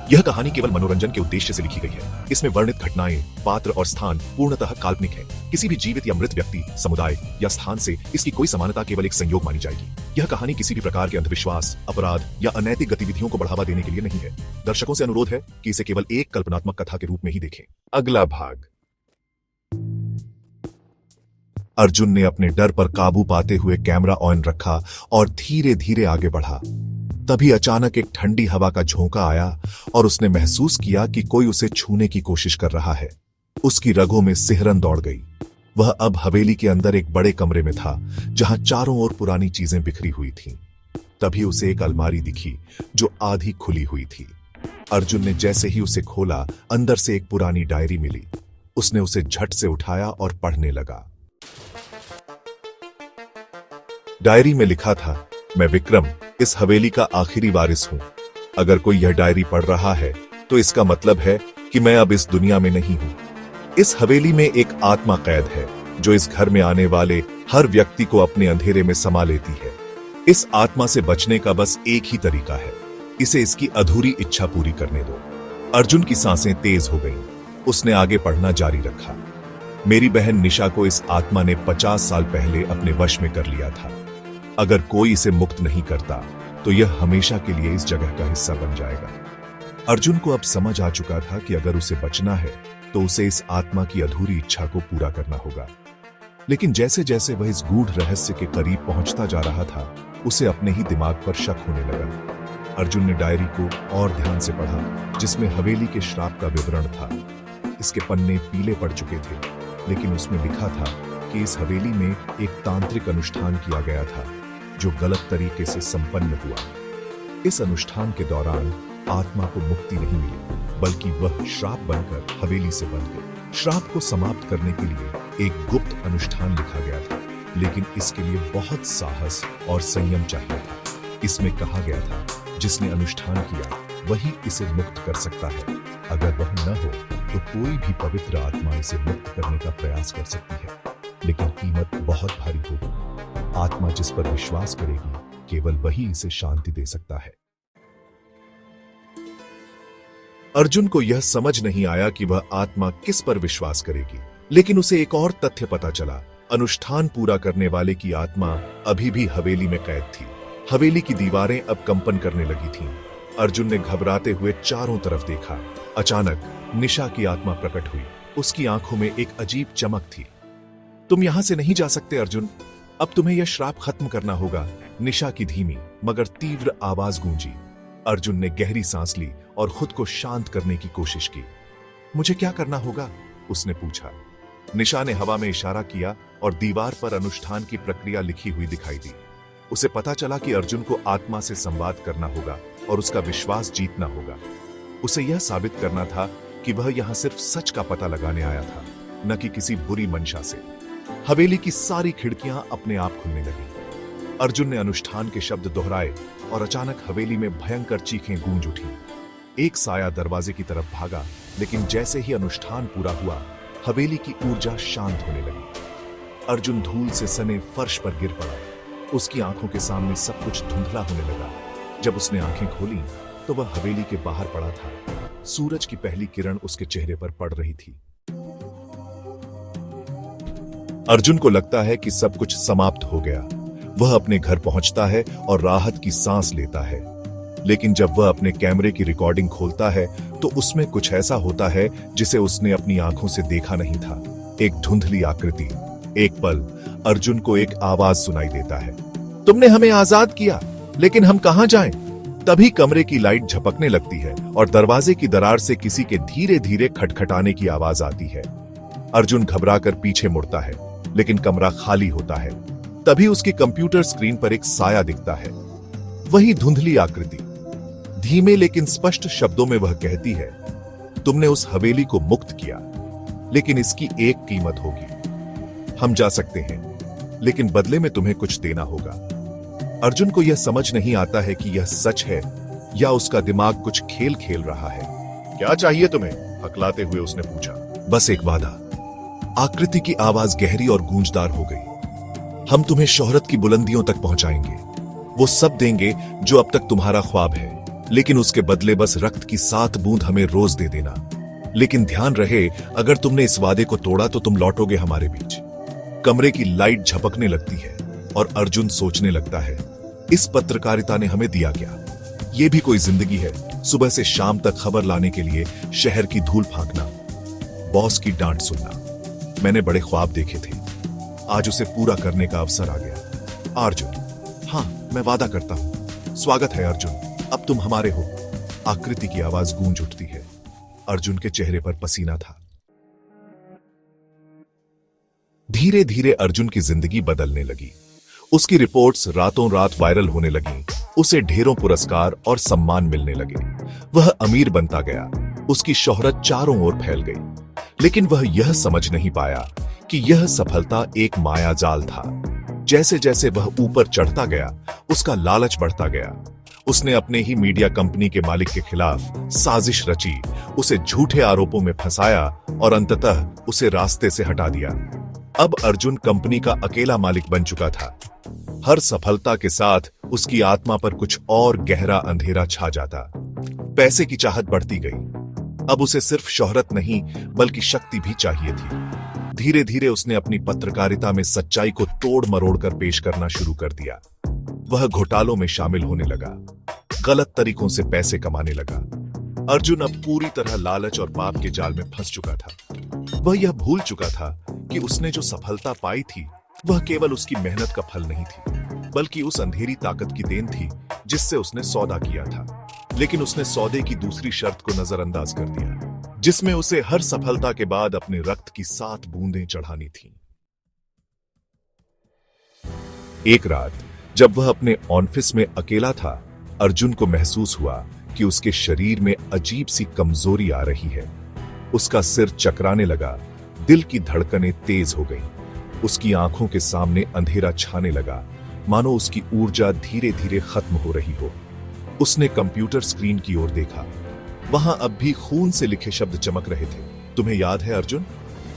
यह कहानी केवल मनोरंजन के उद्देश्य से लिखी गई है। इसमें वर्णित घटनाएं, पात्र और स्थान पूर्णतः काल्पनिक है। किसी भी जीवित या मृत व्यक्ति, समुदाय या स्थान से इसकी कोई समानता केवल एक संयोग मानी जाएगी। यह कहानी किसी भी प्रकार के अंधविश्वास, अपराध या अनैतिक गतिविधियों को बढ़ावा देने के लिए नहीं है। दर्शकों से अनुरोध है कि इसे केवल एक कल्पनात्मक कथा के रूप में ही देखें। अगला भाग। अर्जुन ने अपने डर पर काबू पाते हुए कैमरा ऑन रखा और धीरे धीरे आगे बढ़ा। तभी अचानक एक ठंडी हवा का झोंका आया और उसने महसूस किया कि कोई उसे छूने की कोशिश कर रहा है। उसकी रगों में सिहरन दौड़ गई। वह अब हवेली के अंदर एक बड़े कमरे में था, जहां चारों ओर पुरानी चीजें बिखरी हुई थीं। तभी उसे एक अलमारी दिखी जो आधी खुली हुई थी। अर्जुन ने जैसे ही उसे खोला, अंदर से एक पुरानी डायरी मिली। उसने उसे झट से उठाया और पढ़ने लगा। डायरी में लिखा था, मैं विक्रम इस हवेली का आखिरी वारिस हूं। अगर कोई यह डायरी पढ़ रहा है तो इसका मतलब है कि मैं अब इस दुनिया में नहीं हूं। इस हवेली में एक आत्मा कैद है जो इस घर में आने वाले हर व्यक्ति को अपने अंधेरे में समा लेती है। इस आत्मा से बचने का बस एक ही तरीका है, इसे इसकी अधूरी इच्छा पूरी करने दो। अर्जुन की सांसें तेज हो गईं। उसने आगे पढ़ना जारी रखा। मेरी बहन निशा को इस आत्मा ने 50 साल पहले अपने वश में कर लिया था। अगर कोई इसे मुक्त नहीं करता तो यह हमेशा के लिए इस जगह का हिस्सा बन जाएगा। अर्जुन को अब समझ आ चुका था कि अगर उसे बचना है तो उसे इस आत्मा की अधूरी इच्छा को पूरा करना होगा। लेकिन जैसे जैसे वह इस गूढ़ रहस्य के करीब पहुंचता जा रहा था, उसे अपने ही दिमाग पर शक होने लगा। अर्जुन ने डायरी को और ध्यान से पढ़ा, जिसमें हवेली के श्राप का विवरण था। इसके पन्ने पीले पड़ चुके थे, लेकिन उसमें लिखा था कि इस हवेली में एक तांत्रिक अनुष्ठान किया गया था जो गलत तरीके से संपन्न हुआ। इस अनुष्ठान के दौरान आत्मा को मुक्ति नहीं मिली, बल्कि वह श्राप बनकर हवेली से बंध गई। श्राप को समाप्त करने के लिए एक गुप्त अनुष्ठान लिखा गया था, लेकिन इसके लिए बहुत साहस और संयम चाहिए था। इसमें कहा गया था, जिसने अनुष्ठान किया वही इसे मुक्त कर सकता है। अगर वह न हो तो कोई भी पवित्र आत्मा इसे मुक्त करने का प्रयास कर सकती है, लेकिन कीमत बहुत भारी होगी। आत्मा जिस पर विश्वास करेगी, केवल वही इसे शांति दे सकता है। अर्जुन को यह समझ नहीं आया कि वह आत्मा किस पर विश्वास करेगी, लेकिन उसे एक और तथ्य पता चला। अनुष्ठान पूरा करने वाले की आत्मा अभी भी हवेली में कैद थी। हवेली की दीवारें अब कंपन करने लगी थीं। अर्जुन ने घबराते हुए चारों तरफ देखा। अचानक निशा की आत्मा प्रकट हुई। उसकी आंखों में एक अजीब चमक थी। तुम यहां से नहीं जा सकते अर्जुन, अब तुम्हें यह श्राप खत्म करना होगा। निशा की धीमी मगर तीव्र आवाज गूंजी। अर्जुन ने गहरी सांस ली और खुद को शांत करने की कोशिश की। मुझे क्या करना होगा? उसने पूछा। निशा ने हवा में इशारा किया और दीवार पर अनुष्ठान की प्रक्रिया लिखी हुई दिखाई दी। उसे पता चला कि अर्जुन को आत्मा से संवाद करना होगा और उसका विश्वास जीतना होगा। उसे यह साबित करना था कि वह यहां सिर्फ सच का पता लगाने आया था, न कि किसी बुरी मंशा से। हवेली की सारी खिड़कियां अपने आप खुलने लगी। अर्जुन ने अनुष्ठान के शब्द दोहराए और अचानक हवेली में भयंकर चीखें गूंज उठी। एक साया दरवाजे की तरफ भागा, लेकिन जैसे ही अनुष्ठान पूरा हुआ, हवेली की ऊर्जा शांत होने लगी। अर्जुन धूल से सने फर्श पर गिर पड़ा। उसकी आंखों के सामने सब कुछ धुंधला होने लगा। जब उसने आंखें खोली तो वह हवेली के बाहर पड़ा था। सूरज की पहली किरण उसके चेहरे पर पड़ रही थी। अर्जुन को लगता है कि सब कुछ समाप्त हो गया। वह अपने घर पहुंचता है और राहत की सांस लेता है। लेकिन जब वह अपने कैमरे की रिकॉर्डिंग खोलता है तो उसमें कुछ ऐसा होता है जिसे उसने अपनी आंखों से देखा नहीं था। एक धुंधली आकृति। एक पल अर्जुन को एक आवाज सुनाई देता है, तुमने हमें आजाद किया, लेकिन हम कहां जाएं? तभी कमरे की लाइट झपकने लगती है और दरवाजे की दरार से किसी के धीरे धीरे खटखटाने की आवाज आती है। अर्जुन घबराकर पीछे मुड़ता है, लेकिन कमरा खाली होता है। तभी उसके कंप्यूटर स्क्रीन पर एक साया दिखता है, वही धुंधली आकृति। धीमे लेकिन स्पष्ट शब्दों में वह कहती है, तुमने उस हवेली को मुक्त किया, लेकिन इसकी एक कीमत होगी। हम जा सकते हैं, लेकिन बदले में तुम्हें कुछ देना होगा। अर्जुन को यह समझ नहीं आता है कि यह सच है या उसका दिमाग कुछ खेल खेल रहा है। क्या चाहिए तुम्हें? हकलाते हुए उसने पूछा। बस एक वादा। आकृति की आवाज गहरी और गूंजदार हो गई। हम तुम्हें शोहरत की बुलंदियों तक पहुंचाएंगे। वो सब देंगे जो अब तक तुम्हारा ख्वाब है। लेकिन उसके बदले बस रक्त की 7 बूंद हमें रोज दे देना। लेकिन ध्यान रहे, अगर तुमने इस वादे को तोड़ा तो तुम लौटोगे हमारे बीच। कमरे की लाइट झपकने लगती है और अर्जुन सोचने लगता है, इस पत्रकारिता ने हमें दिया क्या? ये भी कोई जिंदगी है? सुबह से शाम तक खबर लाने के लिए शहर की धूल फांकना, बॉस की डांट सुनना। मैंने बड़े ख्वाब देखे थे, आज उसे पूरा करने का अवसर आ गया। अर्जुन, हाँ मैं वादा करता हूं। स्वागत है अर्जुन, अब तुम हमारे हो। आकृति की आवाज गूंज उठती है। अर्जुन के चेहरे पर पसीना था। धीरे धीरे अर्जुन की जिंदगी बदलने लगी। उसकी रिपोर्ट्स रातों रात वायरल होने लगी। उसे ढेरों पुरस्कार और सम्मान मिलने लगे। वह अमीर बनता गया। उसकी शोहरत चारों ओर फैल गई। लेकिन वह यह समझ नहीं पाया कि यह सफलता एक मायाजाल था। जैसे जैसे वह ऊपर चढ़ता गया, उसका लालच बढ़ता गया। उसने अपने ही मीडिया कंपनी के मालिक के खिलाफ साजिश रची, उसे झूठे आरोपों में फंसाया और अंततः उसे रास्ते से हटा दिया। अब अर्जुन कंपनी का अकेला मालिक बन चुका था। हर सफलता के साथ उसकी आत्मा पर कुछ और गहरा अंधेरा छा जाता। पैसे की चाहत बढ़ती गई। अब उसे सिर्फ शोहरत नहीं बल्कि शक्ति भी चाहिए थी। धीरे धीरे उसने अपनी पत्रकारिता में सच्चाई को तोड़ मरोड़ कर पेश करना शुरू कर दिया। वह घोटालों में शामिल होने लगा, गलत तरीकों से पैसे कमाने लगा। अर्जुन अब पूरी तरह लालच और पाप के जाल में फंस चुका था। वह यह भूल चुका था कि उसने जो सफलता पाई थी वह केवल उसकी मेहनत का फल नहीं थी, बल्कि उस अंधेरी ताकत की देन थी जिससे उसने सौदा किया था। लेकिन उसने सौदे की दूसरी शर्त को नजरअंदाज कर दिया, जिसमें उसे हर सफलता के बाद अपने रक्त की 7 बूंदें चढ़ानी थीं। एक रात जब वह अपने ऑफिस में अकेला था, अर्जुन को महसूस हुआ कि उसके शरीर में अजीब सी कमजोरी आ रही है। उसका सिर चकराने लगा, दिल की धड़कनें तेज हो गईं। उसकी आंखों के सामने अंधेरा छाने लगा, मानो उसकी ऊर्जा धीरे धीरे खत्म हो रही हो। उसने कंप्यूटर स्क्रीन की ओर देखा। वहां अब भी खून से लिखे शब्द चमक रहे थे। तुम्हें याद है अर्जुन,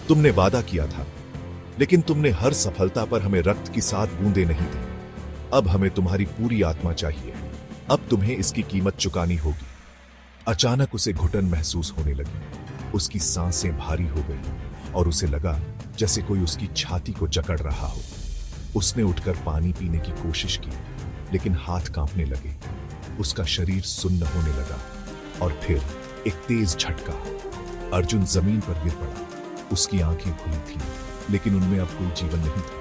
तुमने वादा किया था, लेकिन तुमने हर सफलता पर हमें रक्त की 7 बूंदें नहीं दी। अब हमें तुम्हारी पूरी आत्मा चाहिए। अब तुम्हें इसकी कीमत चुकानी होगी। अचानक उसे घुटन महसूस होने लगी। उसकी सांसें भारी हो गई और उसे लगा जैसे कोई उसकी छाती को जकड़ रहा हो। उसने उठकर पानी पीने की कोशिश की, लेकिन हाथ कांपने लगे। उसका शरीर सुन्न होने लगा और फिर एक तेज झटका। अर्जुन जमीन पर गिर पड़ा। उसकी आंखें खुली थीं, लेकिन उनमें अब कोई जीवन नहीं था।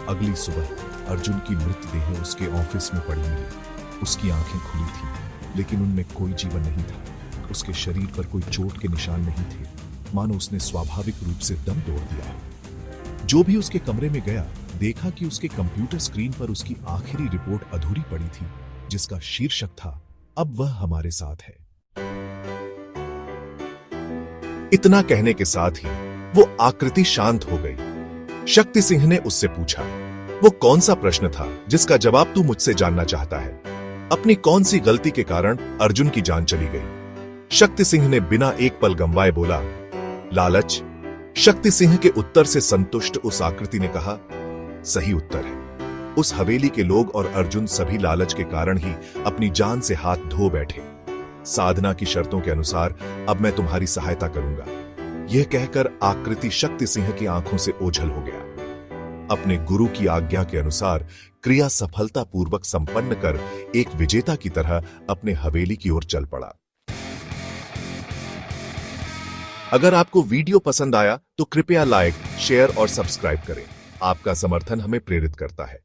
अगली सुबह अर्जुन की मृतदेह उसके ऑफिस में पड़ी मिली। उसकी आंखें खुली थीं, लेकिन उनमें कोई जीवन नहीं था। उसके शरीर पर कोई चोट के निशान नहीं थे, मानो उसने स्वाभाविक रूप से दम तोड़ दिया। जो भी उसके कमरे में गया, देखा कि उसके कंप्यूटर स्क्रीन पर उसकी आखिरी रिपोर्ट अधूरी पड़ी थी, जिसका शीर्षक था, अब वह हमारे साथ है। इतना कहने के साथ ही वो आकृति शांत हो गई। शक्ति सिंह ने उससे पूछा, वो कौन सा प्रश्न था जिसका जवाब तू मुझसे जानना चाहता है? अपनी कौन सी गलती के कारण अर्जुन की जान चली गई? शक्ति सिंह ने बिना एक पल गंवाए बोला, लालच। शक्ति सिंह के उत्तर से संतुष्ट उस आकृति ने कहा, सही उत्तर है। उस हवेली के लोग और अर्जुन सभी लालच के कारण ही अपनी जान से हाथ धो बैठे। साधना की शर्तों के अनुसार अब मैं तुम्हारी सहायता करूंगा। यह कहकर आकृति शक्ति सिंह की आंखों से ओझल हो गया। अपने गुरु की आज्ञा के अनुसार क्रिया सफलतापूर्वक संपन्न कर एक विजेता की तरह अपने हवेली की ओर चल पड़ा। अगर आपको वीडियो पसंद आया तो कृपया लाइक, शेयर और सब्सक्राइब करें। आपका समर्थन हमें प्रेरित करता है।